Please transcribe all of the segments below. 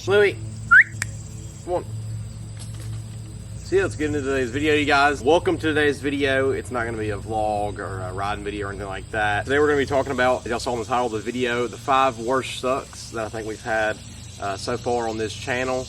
Louie, come on. So yeah, let's get into today's video, you guys. Welcome to today's video. It's not going to be a vlog or a riding video or anything like that. Today we're going to be talking about, as y'all saw in the title of the video, the 5 worst stucks that I think we've had so far on this channel.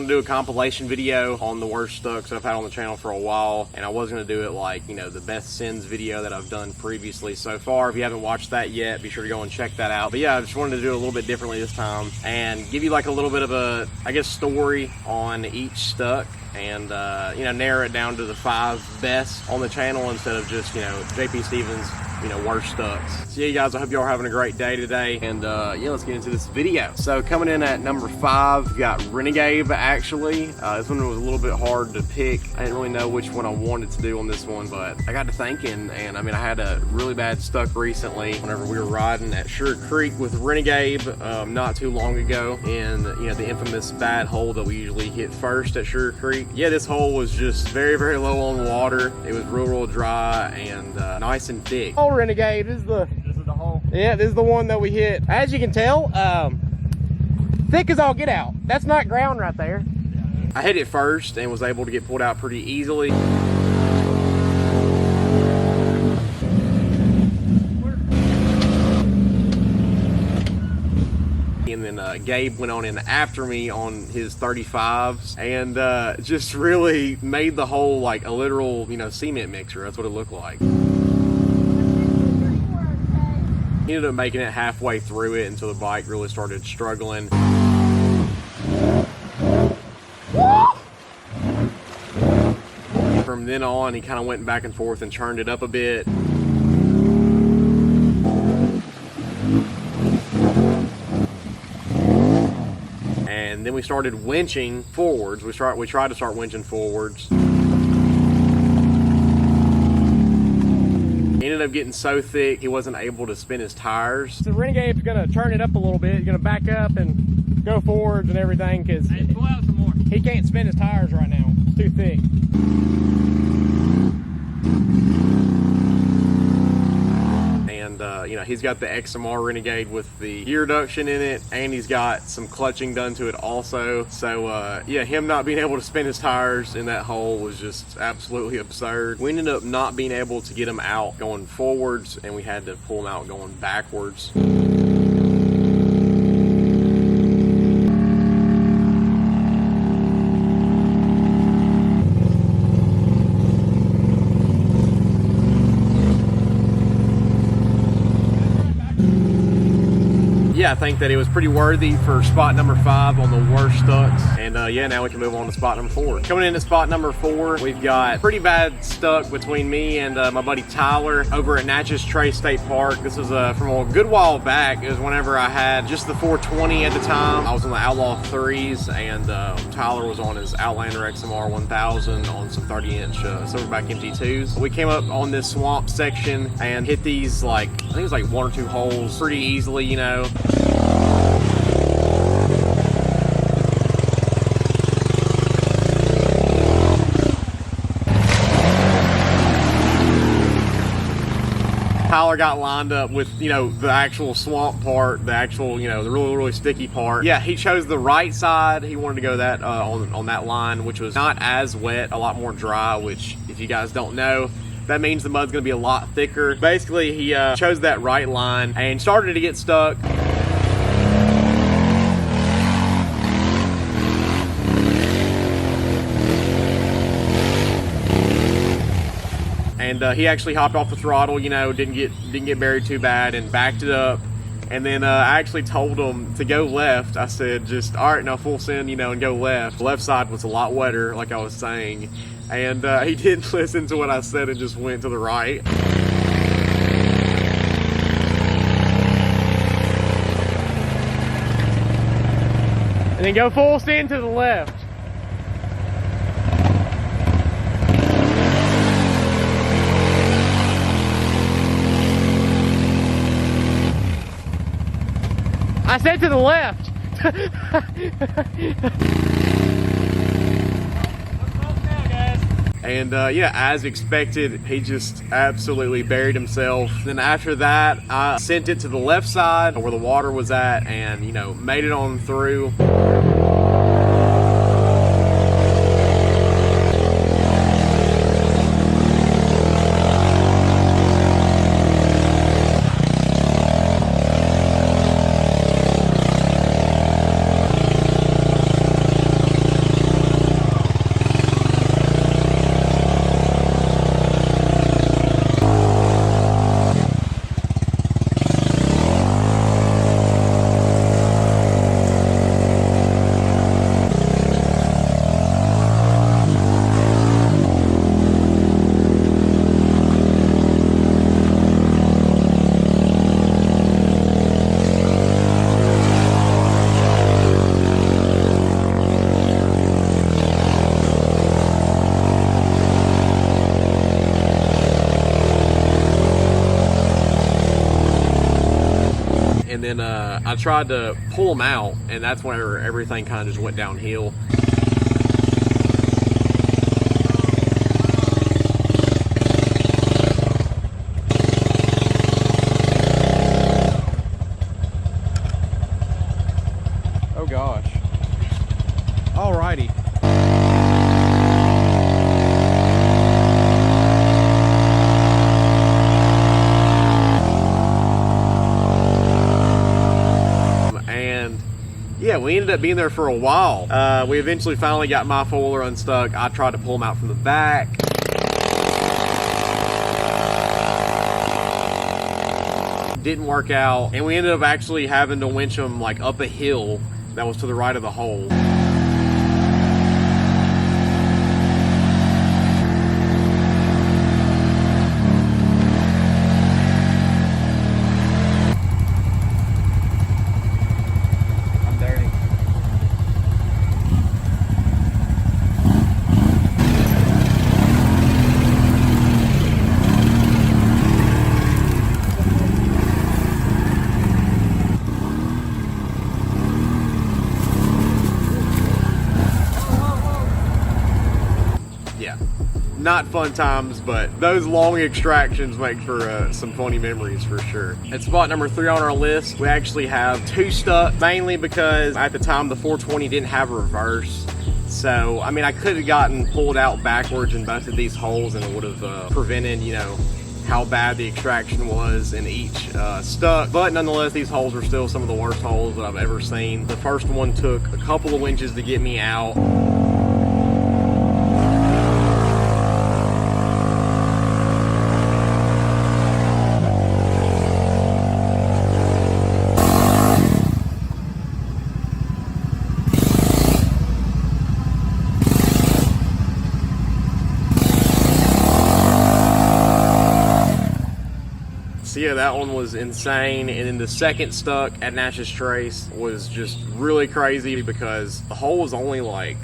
Do a compilation video on the worst stucks I've had on the channel for a while, and I was going to do it like, you know, the best sins video that I've done previously so far. If you haven't watched that yet, be sure to go and check that out. But yeah, I just wanted to do it a little bit differently this time and give you like a little bit of a, I guess, story on each stuck, and you know, narrow it down to the 5 best on the channel instead of just, you know, JP Stevens, you know, worst stucks. So yeah, you guys, I hope y'all are having a great day today, and yeah, let's get into this video. So coming in at number 5, we've got Renegade. Actually, this one was a little bit hard to pick. I didn't really know which one I wanted to do on this one, but I got to thinking, and I mean, I had a really bad stuck recently whenever we were riding at Sugar Creek with Renegade not too long ago, in, you know, the infamous bad hole that we usually hit first at Sugar Creek. Yeah, this hole was just very, very low on water. It was real dry and nice and thick. Oh, Renegade, this is the hole. Yeah, this is the one that we hit. As you can tell, thick as all get out. That's not ground right there. I hit it first and was able to get pulled out pretty easily. And then Gabe went on in after me on his 35s and just really made the hole like a literal, you know, cement mixer. That's what it looked like. He ended up making it halfway through it until the bike really started struggling. From then on, he kind of went back and forth and turned it up a bit. And then we started winching forwards. We tried to start winching forwards. He ended up getting so thick he wasn't able to spin his tires. So Renegade's gonna turn it up a little bit. He's gonna back up and go forwards and everything, because pull out some more. He can't spin his tires right now. It's too thick. And you know, he's got the XMR Renegade with the gear reduction in it, and he's got some clutching done to it also. So yeah, him not being able to spin his tires in that hole was just absolutely absurd. We ended up not being able to get him out going forwards, and we had to pull him out going backwards. Yeah, I think that it was pretty worthy for spot number 5 on the worst stucks. And yeah, now we can move on to spot number 4. Coming into spot number 4, we've got pretty bad stuck between me and my buddy Tyler over at Natchez Trace State Park. This was from a good while back. It was whenever I had just the 420 at the time. I was on the Outlaw 3s, and Tyler was on his Outlander XMR 1000 on some 30-inch Silverback MT2s. We came up on this swamp section and hit these, like, I think it was like 1 or 2 holes pretty easily, you know. Tyler got lined up with, you know, the actual swamp part, the actual, you know, the really sticky part. Yeah, he chose the right side. He wanted to go that on that line, which was not as wet, a lot more dry, which, if you guys don't know, that means the mud's gonna be a lot thicker. Basically, he chose that right line and started to get stuck. And he actually hopped off the throttle, you know, didn't get buried too bad, and backed it up. And then I actually told him to go left. I said, just, all right, now full send, you know, and go left. The left side was a lot wetter, like I was saying. And he didn't listen to what I said and just went to the right. And then go full send to the left. I said to the left. And yeah, as expected, he just absolutely buried himself. Then after that, I sent it to the left side where the water was at, and, you know, made it on through. And then I tried to pull them out, and that's whenever everything kind of just went downhill. Oh gosh. Alrighty. Yeah, we ended up being there for a while. We eventually finally got my foiler unstuck. I tried to pull him out from the back. Didn't work out, and we ended up actually having to winch him like up a hill that was to the right of the hole. Not fun times, but those long extractions make for some funny memories for sure. At spot number 3 on our list, we actually have 2 stuck, mainly because at the time the 420 didn't have a reverse. So, I mean, I could have gotten pulled out backwards in both of these holes, and it would have prevented, you know, how bad the extraction was in each stuck. But nonetheless, these holes are still some of the worst holes that I've ever seen. The first one took a couple of winches to get me out. So yeah, that one was insane. And then the second stuck at Natchez Trace was just really crazy because the hole was only like,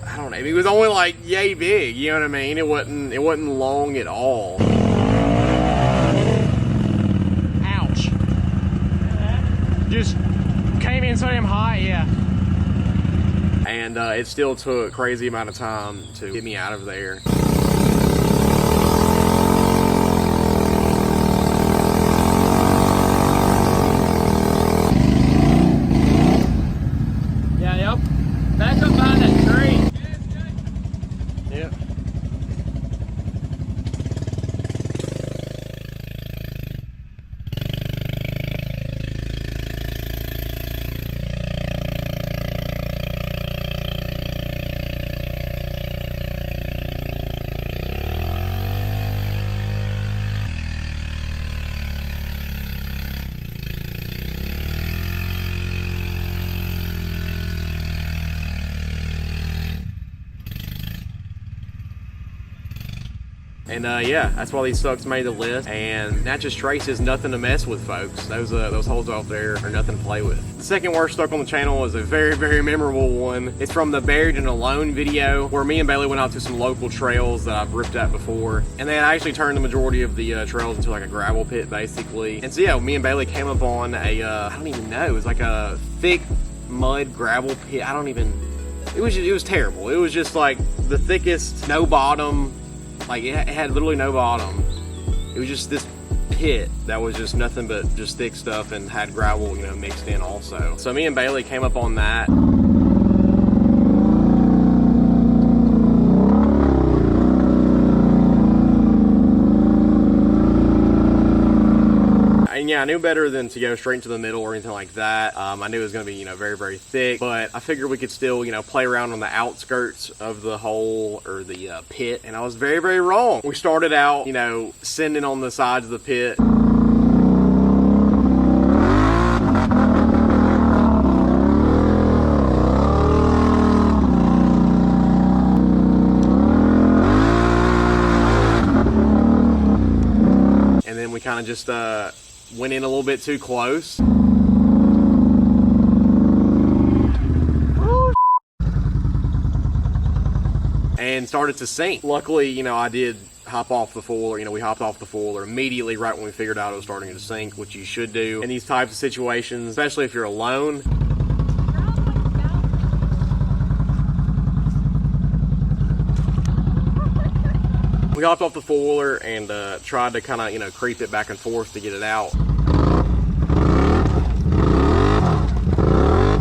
I don't know, it was only like yay big, you know what I mean? It wasn't long at all. Ouch. Just came in so damn high, yeah. And it still took a crazy amount of time to get me out of there. Back up behind that tree. Yep. And yeah, that's why these stucks made the list. And Natchez Trace is nothing to mess with, folks. Those holes out there are nothing to play with. The second worst stuck on the channel is a very, very memorable one. It's from the Buried and Alone video, where me and Bailey went out to some local trails that I've ripped at before. And they had actually turned the majority of the trails into like a gravel pit, basically. And so yeah, me and Bailey came up on a, I don't even know, it was like a thick mud gravel pit. I don't even it was terrible. It was just like the thickest, no bottom, like it had literally no bottom. It was just this pit that was just nothing but just thick stuff and had gravel, you know, mixed in also. So me and Bailey came up on that. And yeah, I knew better than to go straight into the middle or anything like that. I knew it was going to be, you know, very, very thick, but I figured we could still, you know, play around on the outskirts of the hole or the pit. And I was very, very wrong. We started out, you know, sending on the sides of the pit. And then we kind of just, went in a little bit too close. And started to sink. Luckily, you know, I did hop off the foiler. You know, we hopped off the foiler immediately right when we figured out it was starting to sink, which you should do in these types of situations, especially if you're alone. We hopped off the foiler and tried to kind of, you know, creep it back and forth to get it out.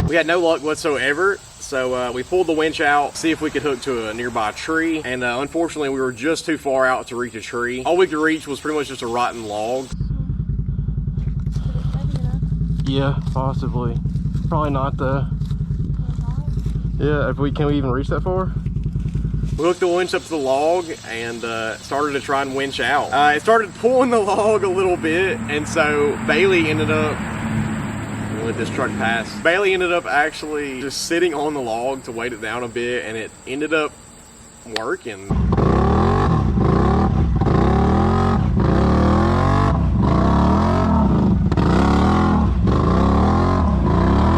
We had no luck whatsoever, so we pulled the winch out, see if we could hook to a nearby tree, and unfortunately we were just too far out to reach a tree. All we could reach was pretty much just a rotten log. Yeah, possibly. Probably not though. Yeah, can we even reach that far? We hooked the winch up to the log and started to try and winch out. It started pulling the log a little bit, and so Bailey ended up, let this truck pass. Bailey ended up actually just sitting on the log to weight it down a bit, and it ended up working.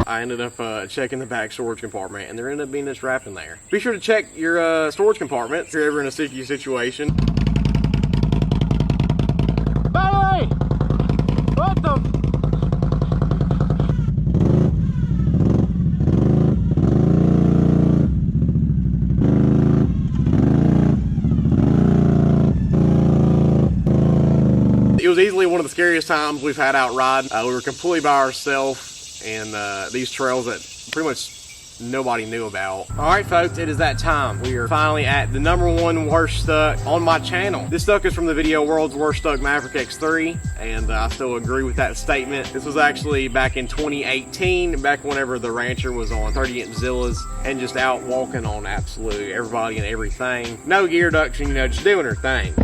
I ended up checking the back storage compartment, and there ended up being this wrap in there. Be sure to check your storage compartment if you're ever in a sticky situation. Bailey! What the? It was easily one of the scariest times we've had out riding. We were completely by ourselves and these trails that pretty much nobody knew about. All right, folks, it is that time. We are finally at the #1 worst stuck on my channel. This stuck is from the video World's Worst Stuck Maverick X3, and I still agree with that statement. This was actually back in 2018, back whenever the Rancher was on 30-inch Zillas and just out walking on absolutely everybody and everything. No gear reduction, you know, just doing her thing.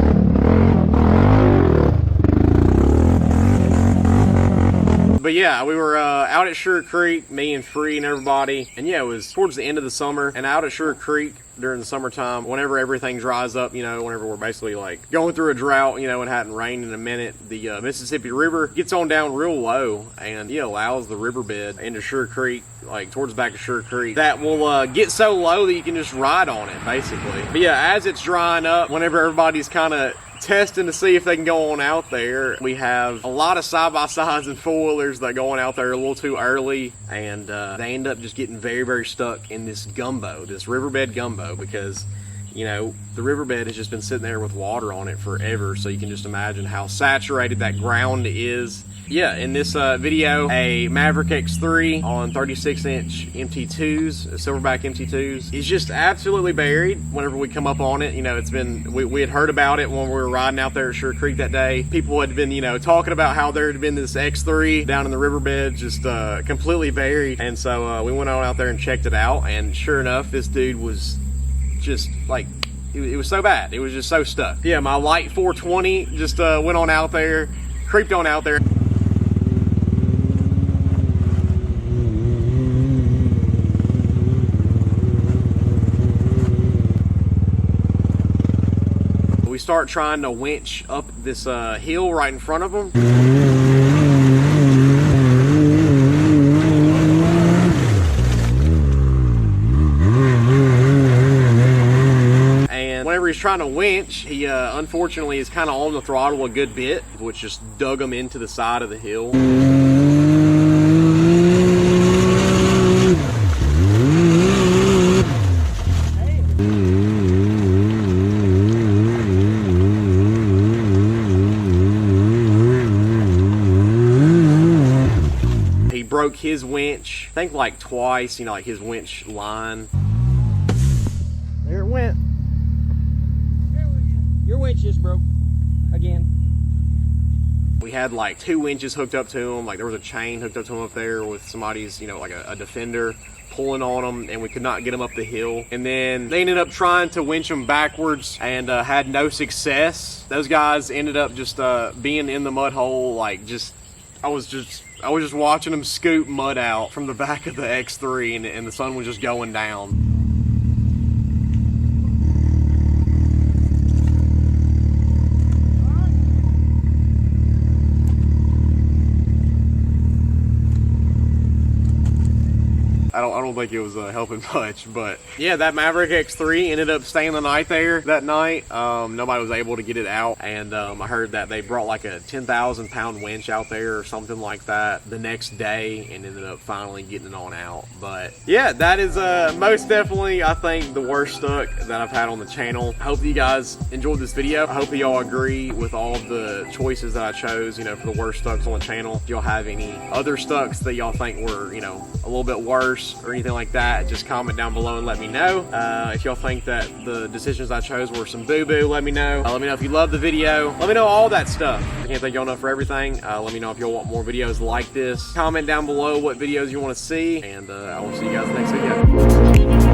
But yeah, we were out at Sugar Creek, me and Free and everybody. And yeah, it was towards the end of the summer. And out at Sugar Creek during the summertime, whenever everything dries up, you know, whenever we're basically like going through a drought, you know, it hadn't rained in a minute, the Mississippi River gets on down real low and, you know, allows the riverbed into Sugar Creek, like towards the back of Sugar Creek, that will get so low that you can just ride on it, basically. But yeah, as it's drying up, whenever everybody's kind of testing to see if they can go on out there, we have a lot of side-by-sides and four-wheelers that go on out there a little too early, and they end up just getting very, very stuck in this gumbo, this riverbed gumbo, because, you know, the riverbed has just been sitting there with water on it forever, so you can just imagine how saturated that ground is. Yeah, in this video, a Maverick X3 on 36-inch MT2s, silverback MT2s, is just absolutely buried whenever we come up on it. You know, it's been, we had heard about it when we were riding out there at Sugar Creek that day. People had been, you know, talking about how there had been this X3 down in the riverbed, just completely buried. And so we went on out there and checked it out, and sure enough, this dude was just like, it was so bad. It was just so stuck. Yeah, my light 420 just went on out there, creeped on out there. We start trying to winch up this hill right in front of them. And whenever he's trying to winch, he unfortunately is kind of on the throttle a good bit, which just dug him into the side of the hill. his winch, I think like twice, you know, like his winch line. There it went. Your winch just broke again. We had like 2 winches hooked up to him. Like there was a chain hooked up to him up there with somebody's, you know, like a defender pulling on them, and we could not get him up the hill. And then they ended up trying to winch him backwards and had no success. Those guys ended up just being in the mud hole. Like I was just watching them scoop mud out from the back of the X3, and the sun was just going down. I don't think it was helping much, but yeah, that Maverick X3 ended up staying the night there that night. Nobody was able to get it out, and I heard that they brought like a 10,000 pound winch out there or something like that the next day, and ended up finally getting it on out. But yeah, that is most definitely, I think, the worst stuck that I've had on the channel. I hope you guys enjoyed this video. I hope that y'all agree with all of the choices that I chose, you know, for the worst stucks on the channel. If y'all have any other stucks that y'all think were, you know, a little bit worse or anything like that, just comment down below and let me know. If y'all think that the decisions I chose were some boo-boo, let me know. Let me know if you love the video. Let me know all that stuff. I can't thank y'all enough for everything. Let me know if y'all want more videos like this. Comment down below what videos you want to see, and I will see you guys in the next video.